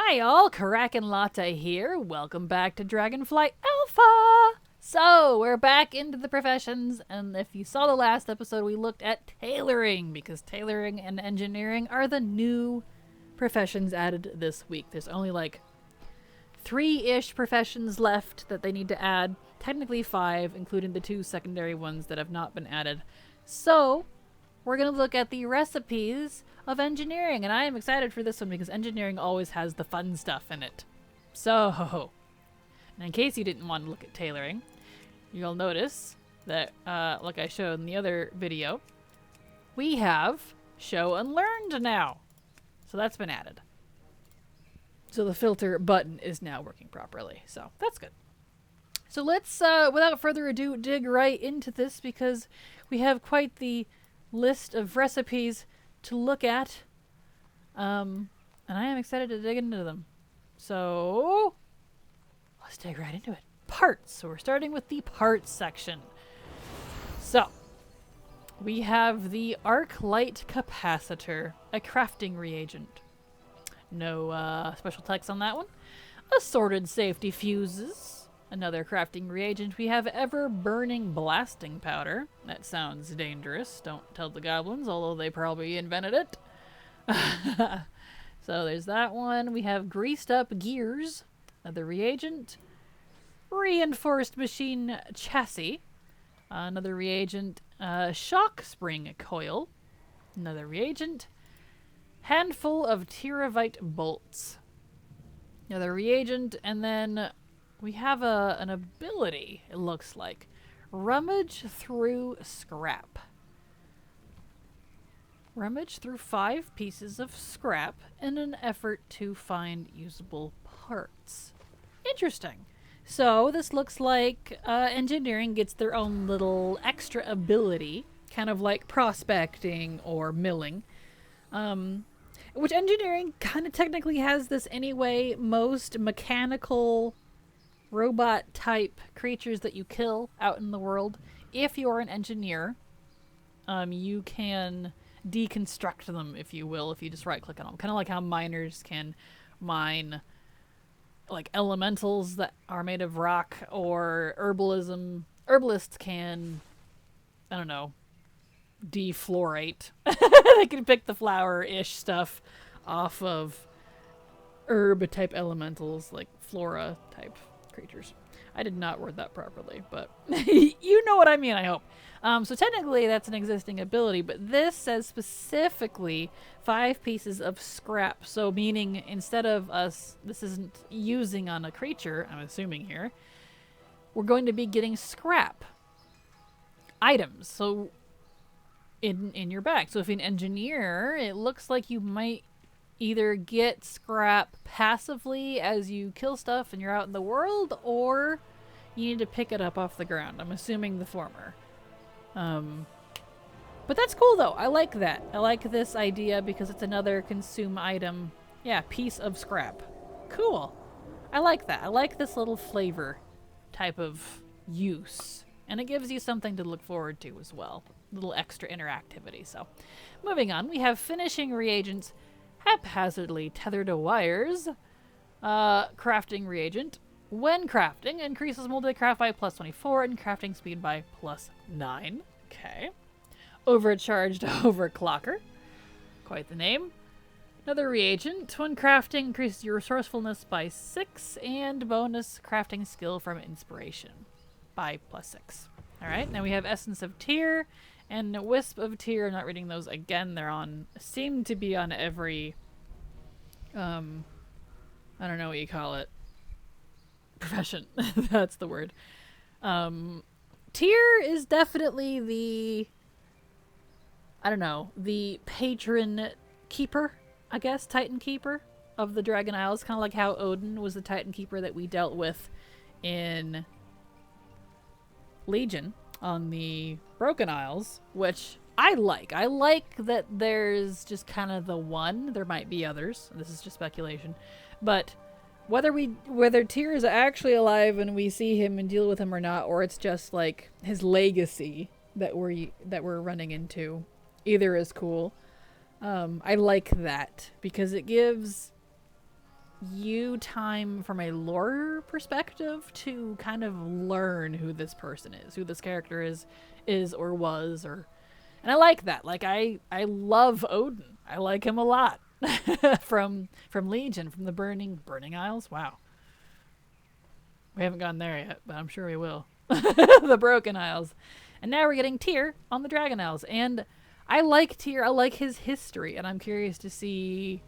Hi all, Kraken Latte here. Welcome back to Dragonflight Alpha! So, we're back into the professions, and if you saw the last episode, we looked at tailoring, because tailoring and engineering are the new professions added this week. There's only like 3-ish professions left that they need to add. Technically 5, including the 2 secondary ones that have not been added. So, we're going to look at the recipes of engineering, and I am excited for this one because engineering always has the fun stuff in it. So, in case you didn't want to look at tailoring, you'll notice that, like I showed in the other video, we have show unlearned now. So that's been added. So the filter button is now working properly, so that's good. So let's, without further ado, dig right into this because we have quite the list of recipes to look at, and I am excited to dig into them. So let's dig right into it. Parts. So we're starting with the parts section. So we have the arc light capacitor, a crafting reagent. No special text on that one. Assorted safety fuses, another crafting reagent. We have ever burning blasting powder. That sounds dangerous. Don't tell the goblins, although they probably invented it. So there's that one. We have greased up gears, another reagent. Reinforced machine chassis, another reagent. Shock spring coil, another reagent. Handful of Tiravite bolts, another reagent. And then we have an ability, it looks like. Rummage through scrap. Rummage through 5 pieces of scrap in an effort to find usable parts. Interesting. So this looks like engineering gets their own little extra ability, kind of like prospecting or milling. Which engineering kind of technically has this anyway. Most mechanical robot type creatures that you kill out in the world, if you're an engineer, you can deconstruct them, if you will, if you just right click on them. Kind of like how miners can mine like elementals that are made of rock, or herbalists can, I don't know, deflorate. They can pick the flower-ish stuff off of herb type elementals, like flora type creatures. I did not word that properly, but you know what I mean, I hope. So technically that's an existing ability, but this says specifically 5 pieces of scrap. So meaning instead of us, this isn't using on a creature, I'm assuming here, we're going to be getting scrap items. So in your bag. So if you're an engineer, it looks like you might either get scrap passively as you kill stuff and you're out in the world, or you need to pick it up off the ground. I'm assuming the former. But that's cool though. I like that. I like this idea because it's another consume item. Yeah, piece of scrap. Cool. I like that. I like this little flavor type of use. And it gives you something to look forward to as well. A little extra interactivity. So, moving on. We have finishing reagents haphazardly tethered to wires. Crafting reagent. When crafting, increases multi-craft by +24 and crafting speed by +9. Okay. Overcharged overclocker. Quite the name. Another reagent. When crafting, increases your resourcefulness by 6 and bonus crafting skill from inspiration by +6. Alright, now we have Essence of Tear and Wisp of Tear. I'm not reading those again. They're on, seem to be on every, I don't know what you call it. Profession. That's the word. Tear is definitely the, I don't know, the patron keeper, I guess, Titan keeper of the Dragon Isles. Kind of like how Odin was the Titan keeper that we dealt with in Legion on the Broken Isles, which I like. I like that there's just kind of the one. There might be others. This is just speculation. But whether Tyr is actually alive and we see him and deal with him or not, or it's just like his legacy that we're running into, either is cool. I like that because it gives you time from a lore perspective to kind of learn who this person is, who this character is or was, or, and I like that. Like I love Odin. I like him a lot. from Legion, from the Burning Isles. Wow. We haven't gone there yet, but I'm sure we will. The Broken Isles. And now we're getting Tyr on the Dragon Isles. And I like Tyr. I like his history, and I'm curious to see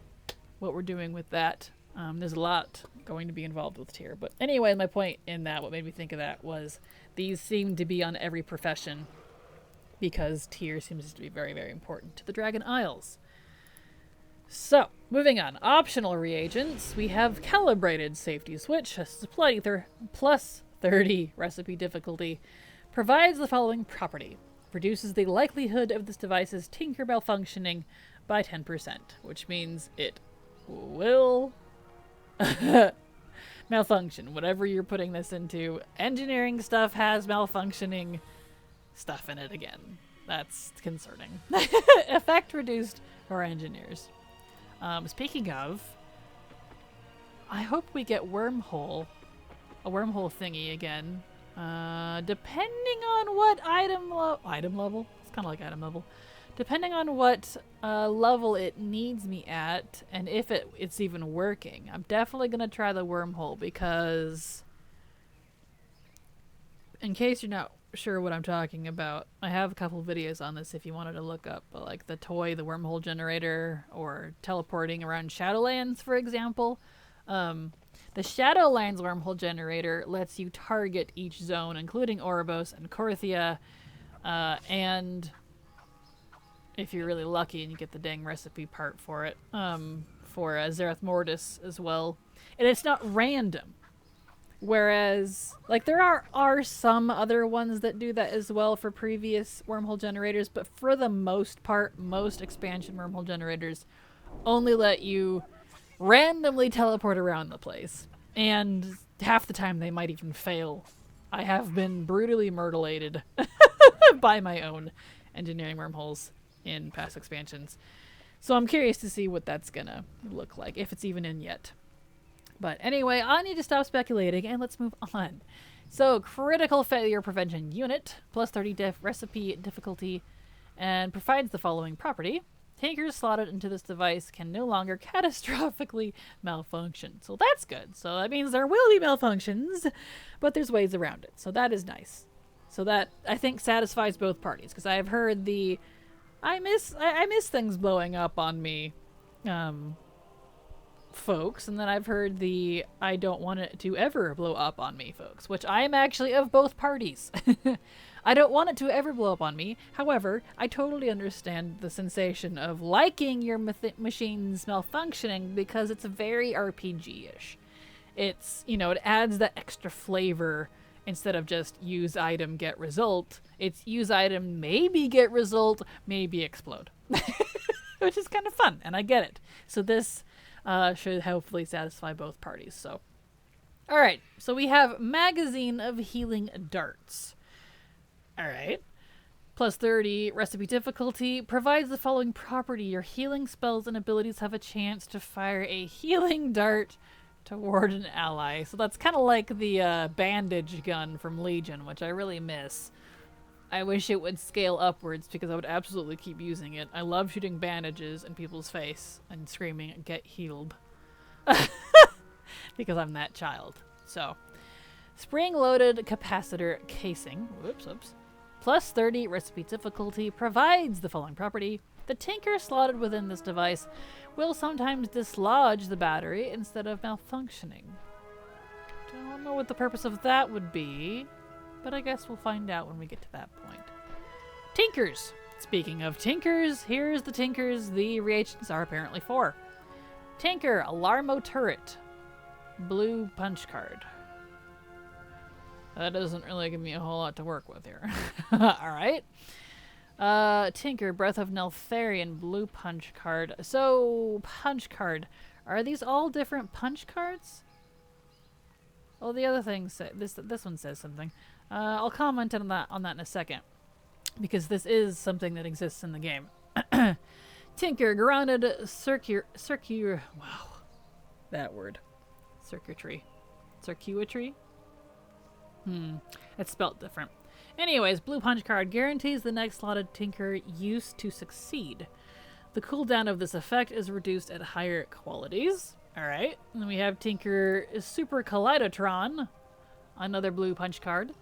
what we're doing with that. There's a lot going to be involved with Tyr. But anyway, my point in that, what made me think of that, was these seem to be on every profession because Tyr seems to be very, very important to the Dragon Isles. So, moving on. Optional reagents. We have Calibrated Safety Switch, a supply ether, plus 30 recipe difficulty. Provides the following property. Reduces the likelihood of this device's tinker malfunctioning by 10%, which means it will malfunction. Whatever you're putting this into, engineering stuff has malfunctioning stuff in it again. That's concerning. Effect reduced for engineers. Speaking of, I hope we get Wormhole, a Wormhole thingy again. Depending on what item level? It's kind of like item level. Depending on what level it needs me at, and if it's even working. I'm definitely going to try the Wormhole, because in case you're not sure what I'm talking about, I have a couple videos on this if you wanted to look up, like the Wormhole generator, or teleporting around Shadowlands, for example. The Shadowlands Wormhole generator lets you target each zone, including Oribos and Korthia, and if you're really lucky and you get the dang recipe part for it, for Zerath Mortis as well. And it's not random. Whereas, like, there are some other ones that do that as well for previous Wormhole generators, but for the most part, most expansion Wormhole generators only let you randomly teleport around the place. And half the time they might even fail. I have been brutally myrtleated by my own engineering wormholes in past expansions. So I'm curious to see what that's gonna look like, if it's even in yet. But anyway, I need to stop speculating and let's move on. So, critical failure prevention unit, plus 30 recipe difficulty, and provides the following property. Tankers slotted into this device can no longer catastrophically malfunction. So that's good. So that means there will be malfunctions, but there's ways around it. So that is nice. So that, I think, satisfies both parties, because I have heard the I miss things blowing up on me folks, and then I've heard the I don't want it to ever blow up on me folks, which I am actually of both parties. I don't want it to ever blow up on me. However, I totally understand the sensation of liking your machines malfunctioning, because it's very RPG-ish. It's, you know, it adds that extra flavor. Instead of just use item, get result, it's use item, maybe get result, maybe explode. Which is kind of fun, and I get it. So this should hopefully satisfy both parties. So, alright, so we have Magazine of Healing Darts. Alright. Plus 30 recipe difficulty. Provides the following property. Your healing spells and abilities have a chance to fire a healing dart toward an ally. So that's kind of like the bandage gun from Legion, which I really miss. I wish it would scale upwards, because I would absolutely keep using it. I love shooting bandages in people's face and screaming, "Get healed." Because I'm that child. So, spring-loaded capacitor casing. Whoops. Plus 30 recipe difficulty. Provides the following property. The tinker slotted within this device will sometimes dislodge the battery instead of malfunctioning. Don't know what the purpose of that would be, but I guess we'll find out when we get to that point. Tinkers! Speaking of tinkers, here's the tinkers the reagents are apparently for. Tinker, Alarmo Turret. Blue punch card. That doesn't really give me a whole lot to work with here. Alright. Tinker, Breath of Neltharion, blue punch card. So, punch card. Are these all different punch cards? Oh, the other thing say this one says something. I'll comment on that in a second, because this is something that exists in the game. Tinker, grounded circular. Wow. that word. Circuitry. Circuitry? It's spelled different. Anyways, blue punch card guarantees the next slotted tinker use to succeed. The cooldown of this effect is reduced at higher qualities. Alright. And then we have Tinker Super Kaleidotron. Another blue punch card.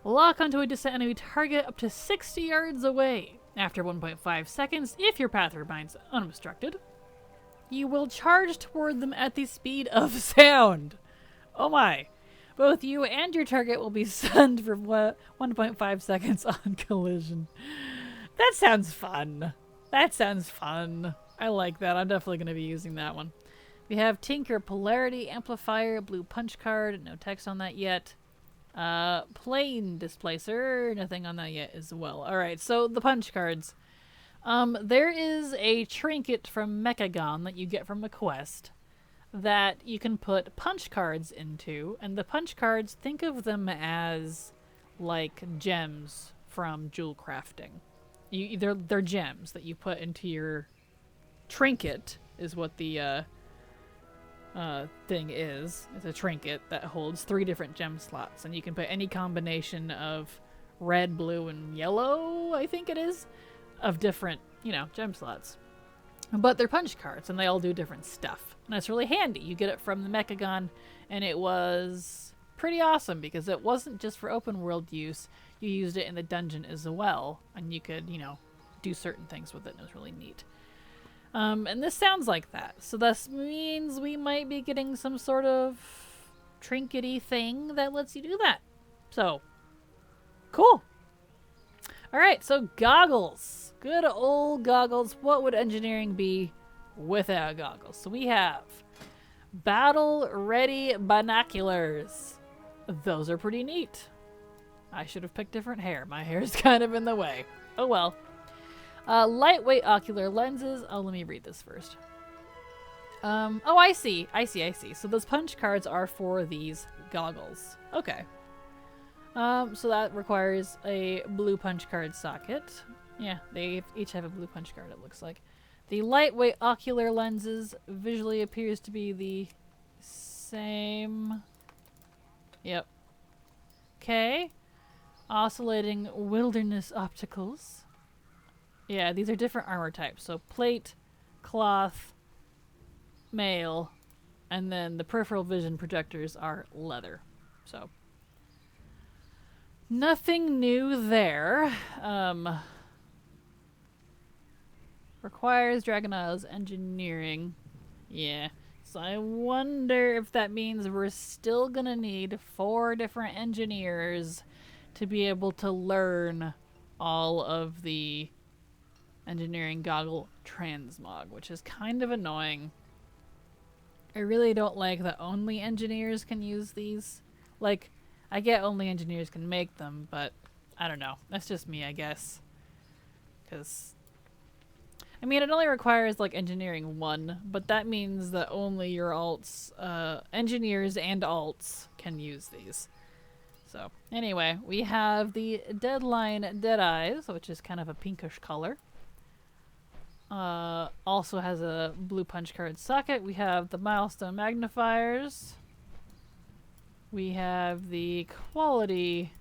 Lock onto a distant enemy target up to 60 yards away. After 1.5 seconds, if your path remains unobstructed, you will charge toward them at the speed of sound. Oh my. Both you and your target will be stunned for 1.5 seconds on collision. That sounds fun. That sounds fun. I like that. I'm definitely going to be using that one. We have Tinker Polarity Amplifier, blue punch card. No text on that yet. Plane Displacer. Nothing on that yet as well. Alright, so the punch cards. There is a trinket from Mechagon that you get from a quest that you can put punch cards into. And the punch cards, think of them as like gems from jewel crafting. They're gems that you put into your trinket is what the thing is. It's a trinket that holds 3 different gem slots, and you can put any combination of red, blue, and yellow, I think it is, of different, gem slots. But they're punch cards, and they all do different stuff. And that's really handy. You get it from the Mechagon, and it was pretty awesome because it wasn't just for open world use. You used it in the dungeon as well, and you could, do certain things with it, and it was really neat. And this sounds like that. So this means we might be getting some sort of trinkety thing that lets you do that. So, cool. Alright, so goggles. Good old goggles. What would engineering be without goggles? So we have battle ready binoculars. Those are pretty neat. I should have picked different hair. My hair is kind of in the way. Oh well. Lightweight ocular lenses. Oh, let me read this first. Oh, I see. So those punch cards are for these goggles. Okay. So that requires a blue punch card socket. Yeah, they each have a blue punch card, it looks like. The lightweight ocular lenses visually appears to be the same. Yep. Okay. Oscillating wilderness opticals. Yeah, these are different armor types. So plate, cloth, mail, and then the peripheral vision projectors are leather. So nothing new there. Requires Dragon Isles engineering. Yeah. So I wonder if that means we're still gonna need 4 different engineers to be able to learn all of the engineering goggle transmog, which is kind of annoying. I really don't like that only engineers can use these. Like, I get only engineers can make them, but I don't know. That's just me, I guess. Because, I mean, it only requires, like, engineering 1, but that means that only your alts, engineers and alts can use these. So, anyway, we have the Deadline Deadeyes, which is kind of a pinkish color. Also has a blue punch card socket. We have the Milestone Magnifiers. We have the Quality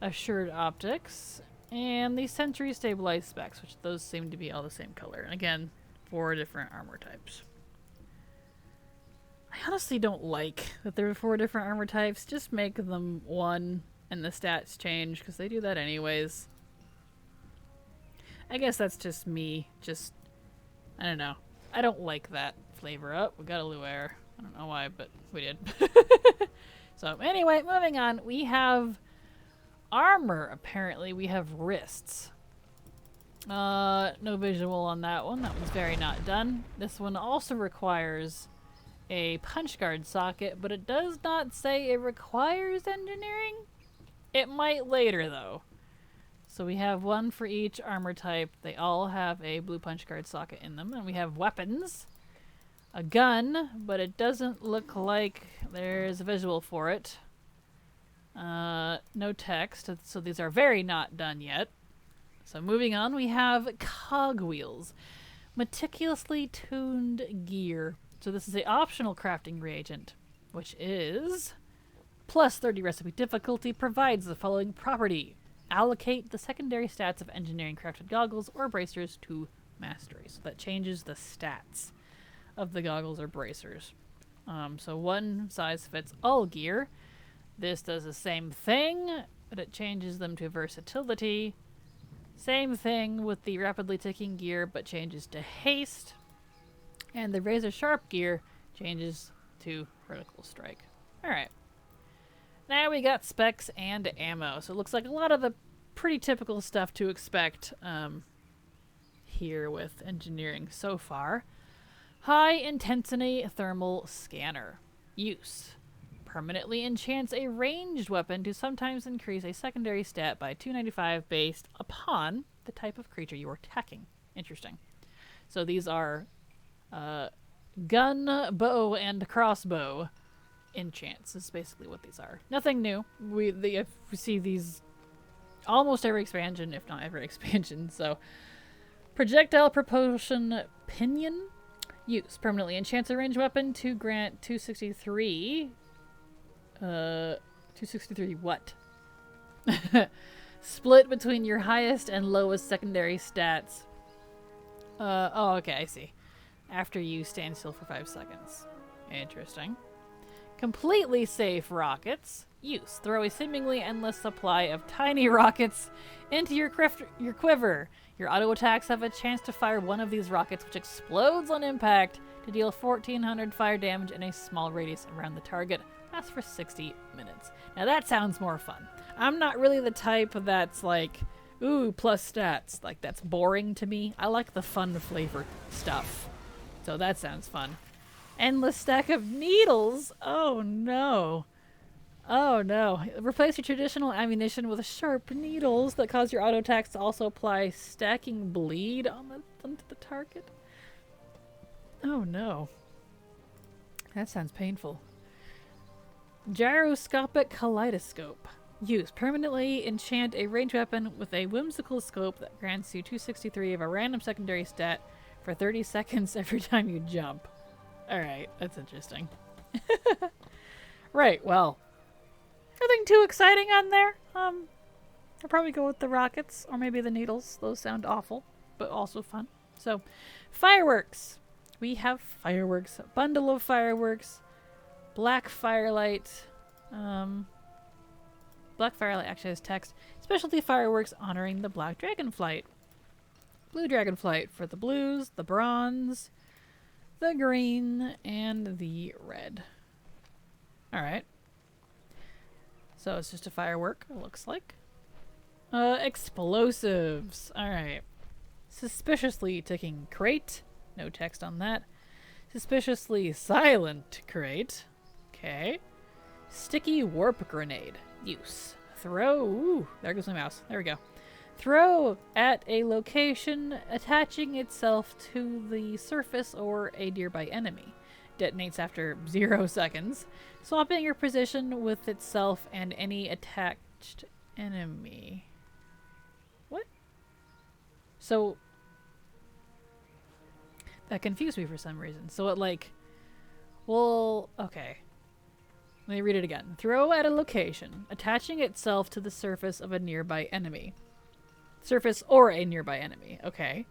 Assured Optics. And the Sentry Stabilized Specs, which those seem to be all the same color. And again, 4 different armor types. I honestly don't like that there are 4 different armor types. Just make them 1 and the stats change, because they do that anyways. I guess that's just me. I don't know. I don't like that flavor up. We got a Luer. I don't know why, but we did. So anyway, moving on. We have armor, apparently. We have wrists. No visual on that one. That one's very not done. This one also requires a punch guard socket, but it does not say it requires engineering. It might later, though. So we have 1 for each armor type. They all have a blue punch guard socket in them. And we have weapons. A gun, but it doesn't look like there's a visual for it. No text, so these are very not done yet. So moving on, we have cogwheels. Meticulously tuned gear. So this is the optional crafting reagent, which is plus 30 recipe difficulty, provides the following property. Allocate the secondary stats of engineering crafted goggles or bracers to mastery. So that changes the stats of the goggles or bracers. So one size fits all gear. This does the same thing, but it changes them to versatility. Same thing with the rapidly ticking gear, but changes to haste. And the razor sharp gear changes to critical strike. Alright. Now we got specs and ammo. So it looks like a lot of the pretty typical stuff to expect here with engineering so far. High intensity thermal scanner. Use. Permanently enchants a ranged weapon to sometimes increase a secondary stat by 295 based upon the type of creature you are attacking. Interesting. So these are gun, bow, and crossbow enchants is basically what these are. Nothing new. We see these almost every expansion, if not every expansion. So projectile propulsion pinion. Use. Permanently enchants a ranged weapon to grant 263. 263 what? Split between your highest and lowest secondary stats. Oh, okay, I see. After you stand still for 5 seconds. Interesting. Completely safe rockets. Use. Throw a seemingly endless supply of tiny rockets into your quiver. Your auto attacks have a chance to fire one of these rockets, which explodes on impact to deal 1400 fire damage in a small radius around the target. That's for 60 minutes. Now that sounds more fun. I'm not really the type that's like, ooh, plus stats. Like, that's boring to me. I like the fun flavor stuff. So that sounds fun. Endless stack of needles. Oh no. Oh no. Replace your traditional ammunition with sharp needles that cause your auto attacks to also apply stacking bleed onto the target. Oh no. That sounds painful. Gyroscopic kaleidoscope. Use. Permanently enchant a ranged weapon with a whimsical scope that grants you 263 of a random secondary stat for 30 seconds every time you jump. Alright, that's interesting. Right, well. Nothing too exciting on there. I'll probably go with the rockets, or maybe the needles. Those sound awful, but also fun. So, fireworks. We have fireworks. A bundle of fireworks. Black Firelight. Black Firelight actually has text. Specialty fireworks honoring the Black Dragonflight. Blue Dragonflight for the blues, the bronze, the green, and the red. Alright. So it's just a firework, it looks like. Explosives. Alright. Suspiciously ticking crate. No text on that. Suspiciously silent crate. Okay. Sticky warp grenade. Use. Throw. Ooh, there goes my mouse. There we go. Throw at a location attaching itself to the surface or a nearby enemy. Detonates after 0 seconds. Swapping your position with itself and any attached enemy. What? So that confused me for some reason. So it like, well, okay. Let me read it again. Throw at a location, attaching itself to the surface of a nearby enemy. Surface or a nearby enemy. Okay.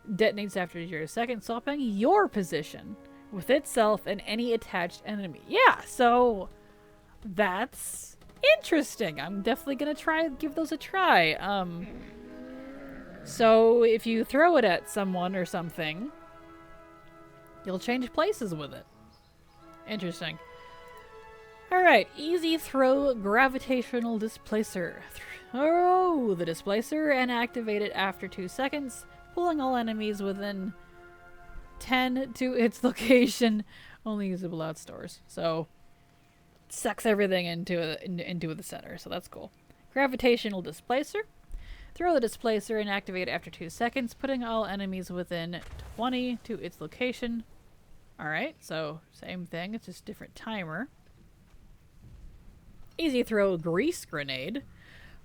Detonates after 0 seconds, swapping your position with itself and any attached enemy. Yeah, so that's interesting. I'm definitely gonna give those a try. So if you throw it at someone or something, you'll change places with it. Interesting. Alright, easy throw gravitational displacer. Throw the displacer and activate it after 2 seconds, pulling all enemies within 10 to its location, only usable outdoors. So, sucks everything into the center, so that's cool. Gravitational displacer. Throw the displacer and activate it after 2 seconds, putting all enemies within 20 to its location. Alright, so same thing, it's just different timer. Easy throw grease grenade.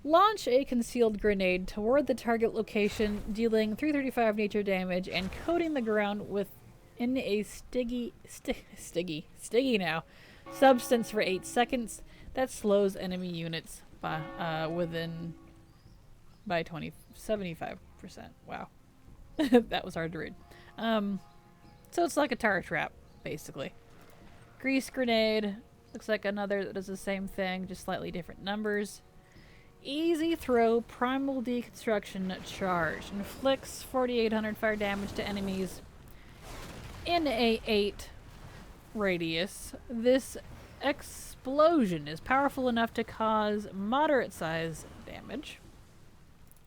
Launch a concealed grenade toward the target location, dealing 335 nature damage and coating the ground with In a sticky now substance for 8 seconds that slows enemy units by 75%. Wow. That was hard to read. So it's like a tar trap, basically. Grease grenade. Looks like another that does the same thing, just slightly different numbers. Easy throw, primal deconstruction charge. Inflicts 4,800 fire damage to enemies in a 8 radius. This explosion is powerful enough to cause moderate size damage.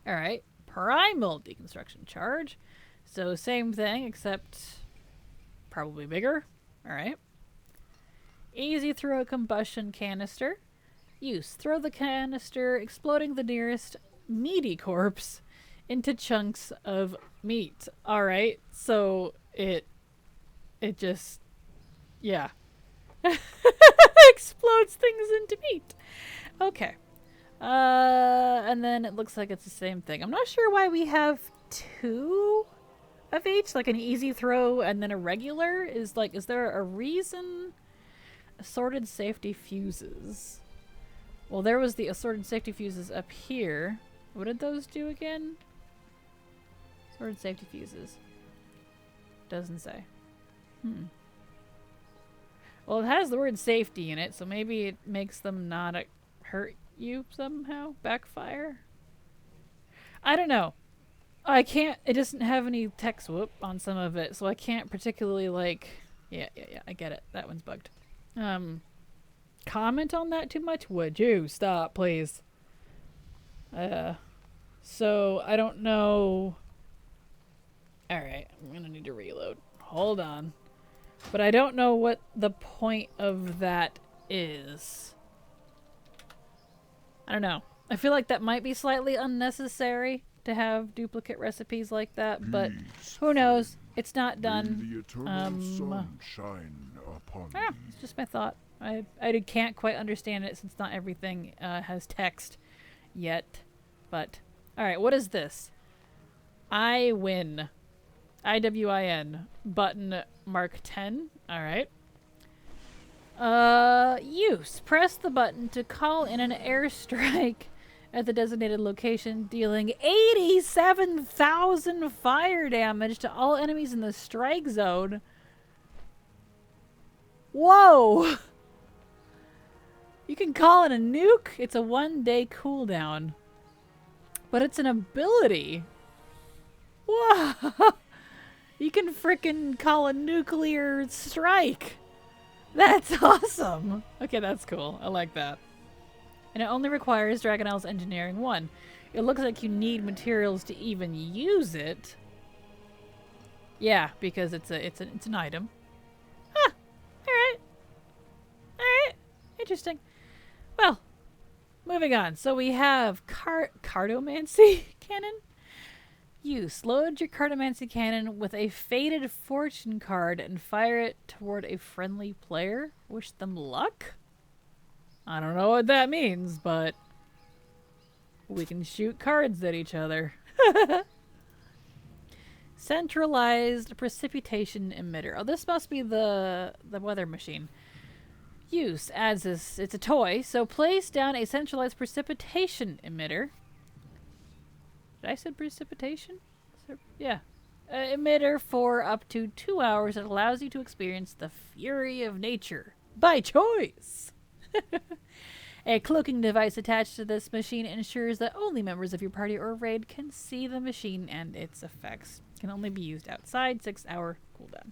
Alright. Primal deconstruction charge. So same thing, except probably bigger. Alright. Easy throw combustion canister. Use. Throw the canister, exploding the nearest meaty corpse into chunks of meat. Alright, so it just, yeah. Explodes things into meat. Okay. And then it looks like it's the same thing. I'm not sure why we have 2 of each, like an easy throw and then a regular. Is there a reason? Assorted safety fuses. Well, there was the assorted safety fuses up here. What did those do again? Assorted safety fuses. Doesn't say. Well, it has the word safety in it, so maybe it makes them not hurt you somehow? Backfire? I don't know. I can't, it doesn't have any text whoop on some of it, so I can't particularly yeah, I get it. That one's bugged. Comment on that too much? Would you? Stop, please. So, I don't know. Alright, I'm gonna need to reload. Hold on. But I don't know what the point of that is. I don't know. I feel like that might be slightly unnecessary to have duplicate recipes like that, but who knows? It's not done. It's just my thought. I can't quite understand it since not everything has text yet. But, alright, what is this? I win. IWIN. Button mark 10. Alright. Use. Press the button to call in an airstrike at the designated location, dealing 87,000 fire damage to all enemies in the strike zone. Whoa! You can call in a nuke. It's a 1-day cooldown. But it's an ability. Whoa! You can frickin' call a nuclear strike. That's awesome. Okay, that's cool. I like that. And it only requires Dragonel's Engineering 1. It looks like you need materials to even use it. Yeah, because it's an item. Huh. Alright. Alright. Interesting. Well, moving on. So we have Cartomancy Cannon. Use. Load your Cartomancy Cannon with a Faded Fortune card and fire it toward a friendly player. Wish them luck? I don't know what that means, but we can shoot cards at each other. Centralized Precipitation Emitter. Oh, this must be the weather machine. Use. Adds this. It's a toy, so place down a centralized precipitation emitter. Did I say precipitation? Yeah. Emitter for up to 2 hours that allows you to experience the fury of nature by choice. A cloaking device attached to this machine ensures that only members of your party or raid can see the machine and its effects. Can only be used outside. 6-hour cooldown.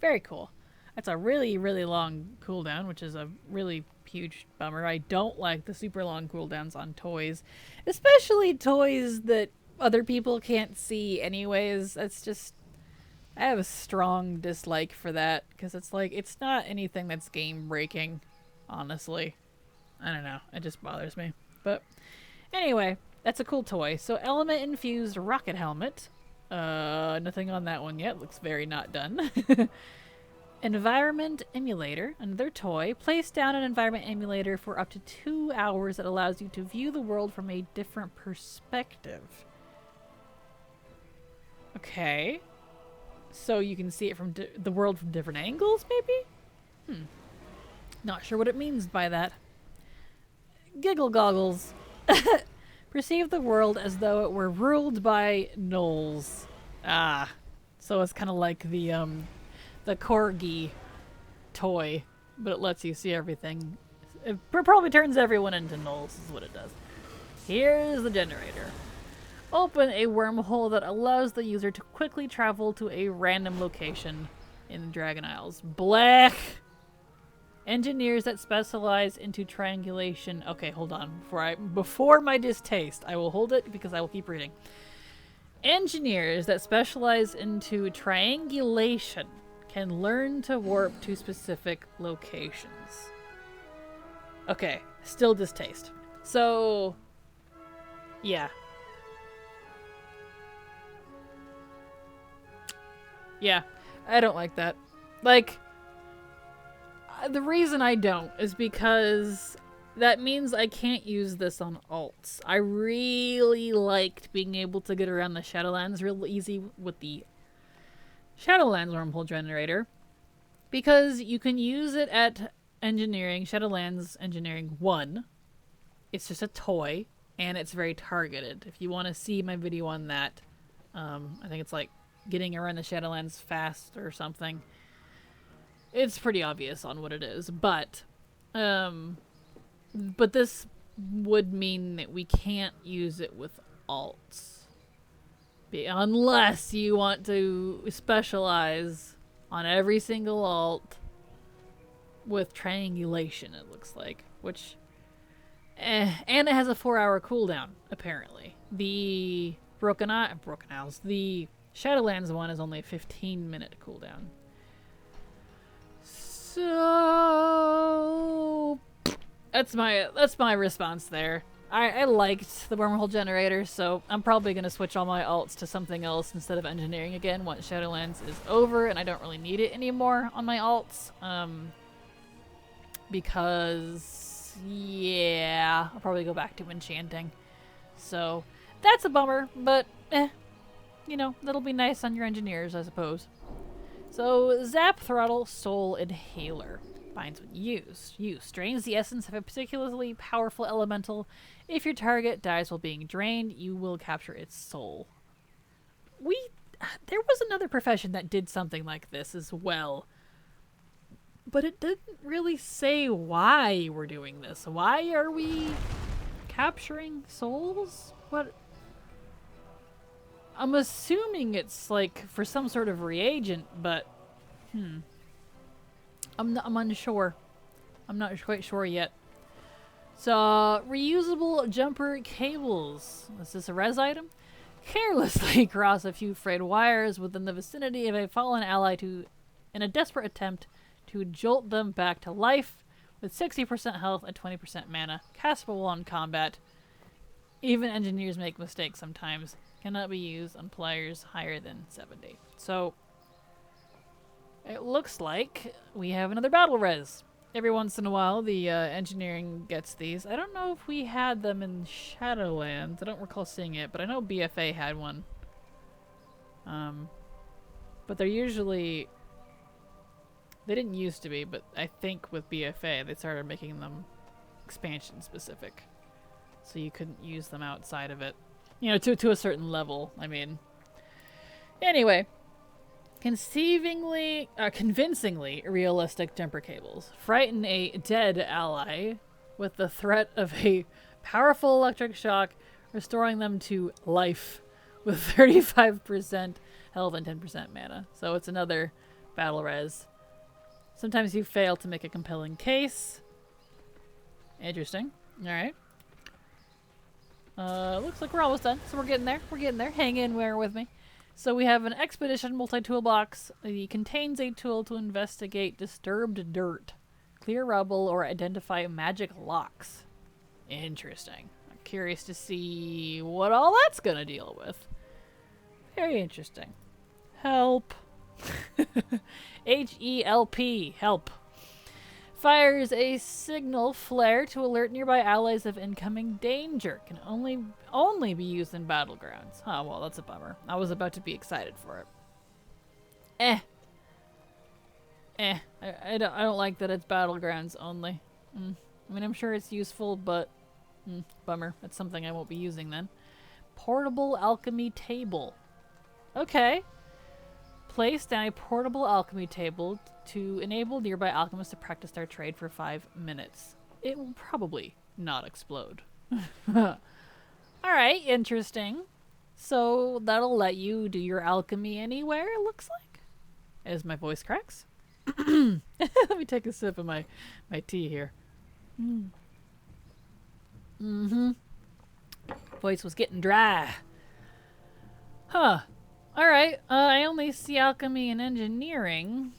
Very cool. That's a really, really long cooldown, which is a really huge bummer. I don't like the super long cooldowns on toys, especially toys that other people can't see anyways. That's just, I have a strong dislike for that, because it's like, it's not anything that's game breaking, honestly. I don't know, it just bothers me. But anyway, that's a cool toy. So element infused rocket helmet. Nothing on that one yet. Looks very not done. Environment emulator, another toy. Place down an environment emulator for up to 2 hours that allows you to view the world from a different perspective. Okay. so you can see it from the world from different angles, maybe? Not sure what it means by that. Giggle goggles. Perceive the world as though it were ruled by gnolls. Ah. So it's kind of like the corgi toy, but it lets you see everything. It probably turns everyone into gnolls is what it does. Here's the generator. Open a wormhole that allows the user to quickly travel to a random location in the Dragon Isles. Black! Engineers that specialize into triangulation. Okay, hold on. Before my distaste, I will hold it because I will keep reading. Engineers that specialize into triangulation can learn to warp to specific locations. Okay, still distaste. So, yeah. Yeah, I don't like that. Like, the reason I don't is because that means I can't use this on alts. I really liked being able to get around the Shadowlands real easy with the Shadowlands wormhole generator, because you can use it at engineering, Shadowlands Engineering 1. It's just a toy, and it's very targeted. If you want to see my video on that, I think it's like getting around the Shadowlands fast or something. It's pretty obvious on what it is, but this would mean that we can't use it with alts. Unless you want to specialize on every single alt with triangulation, it looks like. Which, and it has a 4-hour cooldown, apparently. The Broken Isles, the Shadowlands one is only a 15-minute cooldown. So that's my response there. I liked the wormhole generator, so I'm probably going to switch all my alts to something else instead of engineering again once Shadowlands is over, and I don't really need it anymore on my alts. Because, yeah, I'll probably go back to enchanting. So, that's a bummer, but, you know, that'll be nice on your engineers, I suppose. So, Zap Throttle Soul Inhaler. Binds when used. Drains the essence of a particularly powerful elemental. If your target dies while being drained, you will capture its soul. There was another profession that did something like this as well. But it didn't really say why we're doing this. Why are we capturing souls? What? I'm assuming it's like for some sort of reagent, but I'm unsure. I'm not quite sure yet. So, reusable jumper cables. Is this a res item? Carelessly cross a few frayed wires within the vicinity of a fallen ally in a desperate attempt to jolt them back to life with 60% health and 20% mana. Castable on combat. Even engineers make mistakes sometimes. Cannot be used on players higher than 70. So, it looks like we have another battle res. Every once in a while, the engineering gets these. I don't know if we had them in Shadowlands. I don't recall seeing it, but I know BFA had one. But they're usually... They didn't used to be, but I think with BFA, they started making them expansion specific. So you couldn't use them outside of it. You know, to a certain level, I mean. Anyway. Convincingly realistic jumper cables. Frighten a dead ally with the threat of a powerful electric shock, restoring them to life with 35% health and 10% mana. So it's another battle res. Sometimes you fail to make a compelling case. Interesting. Alright. Looks like we're almost done, so we're getting there. Hang in there with me. So we have an expedition multi-tool box. It contains a tool to investigate disturbed dirt, clear rubble, or identify magic locks. Interesting. I'm curious to see what all that's gonna deal with. Very interesting. Help. H-E-L-P. Help. Fires a signal flare to alert nearby allies of incoming danger. Can only be used in battlegrounds. Oh, well, that's a bummer. I was about to be excited for it. Eh. I don't like that it's battlegrounds only. I mean, I'm sure it's useful, but bummer. That's something I won't be using then. Portable alchemy table. Okay. Place down a portable alchemy table to enable nearby alchemists to practice their trade for 5 minutes. It will probably not explode. Alright, interesting. So that'll let you do your alchemy anywhere, it looks like. As my voice cracks. Let me take a sip of my tea here. Voice was getting dry. Huh. Alright, I only see alchemy and engineering.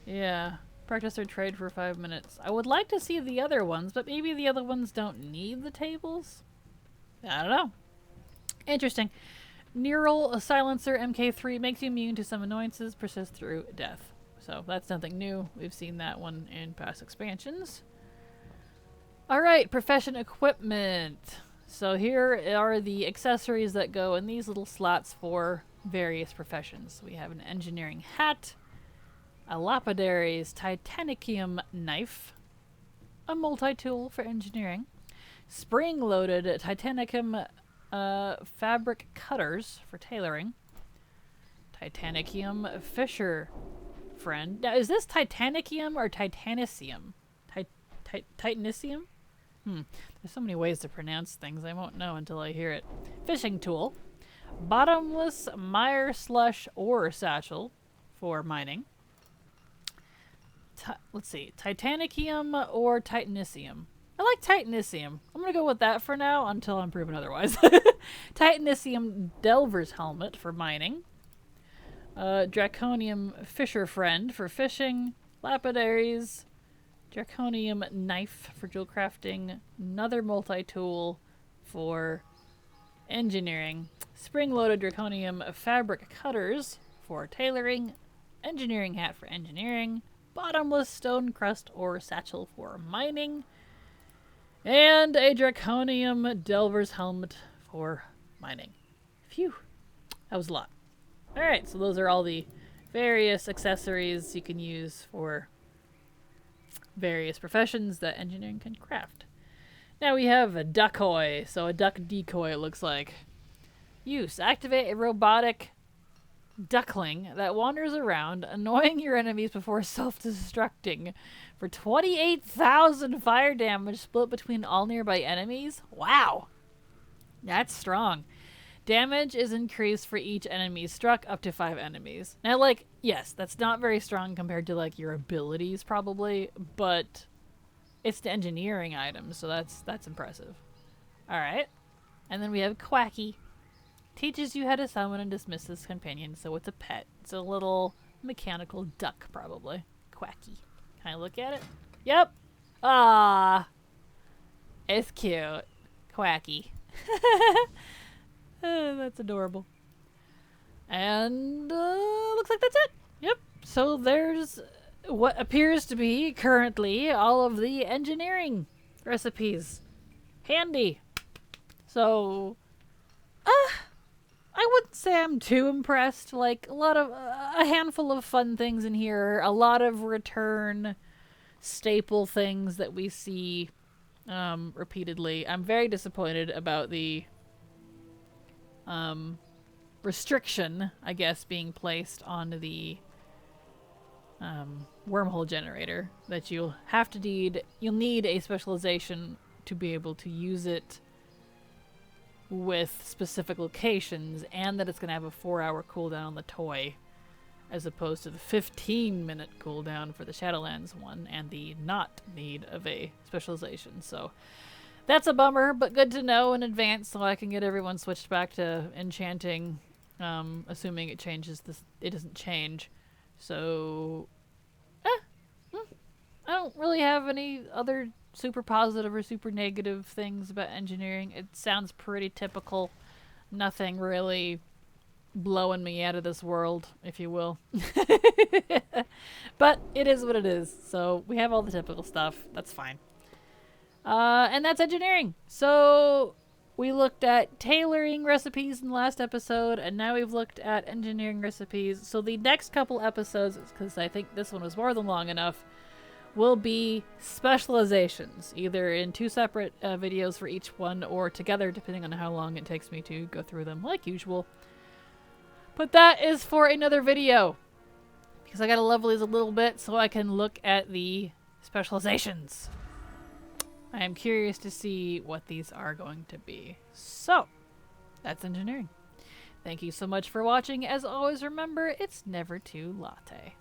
Yeah. Practice or trade for 5 minutes. I would like to see the other ones, but maybe the other ones don't need the tables? I don't know. Interesting. Neural a silencer MK3 makes you immune to some annoyances, persist through death. So that's nothing new. We've seen that one in past expansions. Alright, profession equipment. So here are the accessories that go in these little slots for various professions. We have an engineering hat, a lapidary's titanicium knife, a multi-tool for engineering, spring-loaded titanicum fabric cutters for tailoring, titanicium fisher friend. Now, is this titanicium or titanicium? Titanicium? There's so many ways to pronounce things, I won't know until I hear it. Fishing tool. Bottomless mire slush ore satchel for mining. Let's see. Titanicium or titanicium? I like titanicium. I'm going to go with that for now until I'm proven otherwise. Titanicium delver's helmet for mining. Draconium fisher friend for fishing. Lapidaries. Draconium knife for jewel crafting. Another multi-tool for engineering. Spring-loaded draconium fabric cutters for tailoring. Engineering hat for engineering. Bottomless stone crust ore satchel for mining. And a draconium delver's helmet for mining. Phew. That was a lot. Alright, so those are all the various accessories you can use for various professions that engineering can craft. Now we have a decoy. So a duck decoy, it looks like. Use. Activate a robotic duckling that wanders around, annoying your enemies before self-destructing. For 28,000 fire damage split between all nearby enemies. Wow. That's strong. Damage is increased for each enemy struck up to 5 enemies. Now, like, yes, that's not very strong compared to, like, your abilities, probably, but it's the engineering items, so that's impressive. Alright. And then we have Quacky. Teaches you how to summon and dismiss this companion, so it's a pet. It's a little mechanical duck, probably. Quacky. Can I look at it? Yep. Ah, it's cute. Quacky. That's adorable. And looks like that's it. Yep. So there's what appears to be currently all of the engineering recipes. Handy. So, I wouldn't say I'm too impressed. Like, a handful of fun things in here. A lot of return staple things that we see repeatedly. I'm very disappointed about the restriction, I guess, being placed on the wormhole generator. That you'll need a specialization to be able to use it with specific locations, and that it's going to have a 4-hour cooldown on the toy, as opposed to the 15-minute cooldown for the Shadowlands one, and the not need of a specialization. So that's a bummer, but good to know in advance so I can get everyone switched back to enchanting, assuming it changes. It doesn't change. So, I don't really have any other super positive or super negative things about engineering. It sounds pretty typical. Nothing really blowing me out of this world, if you will. But it is what it is. So we have all the typical stuff. That's fine. And that's engineering. So We looked at tailoring recipes in the last episode, and now we've looked at engineering recipes. So the next couple episodes, because I think this one was more than long enough, will be specializations, either in 2 separate videos for each one or together, depending on how long it takes me to go through them, like usual. But that is for another video, because I gotta level these a little bit so I can look at the specializations. I am curious to see what these are going to be. So, that's engineering. Thank you so much for watching. As always, remember, it's never too latte.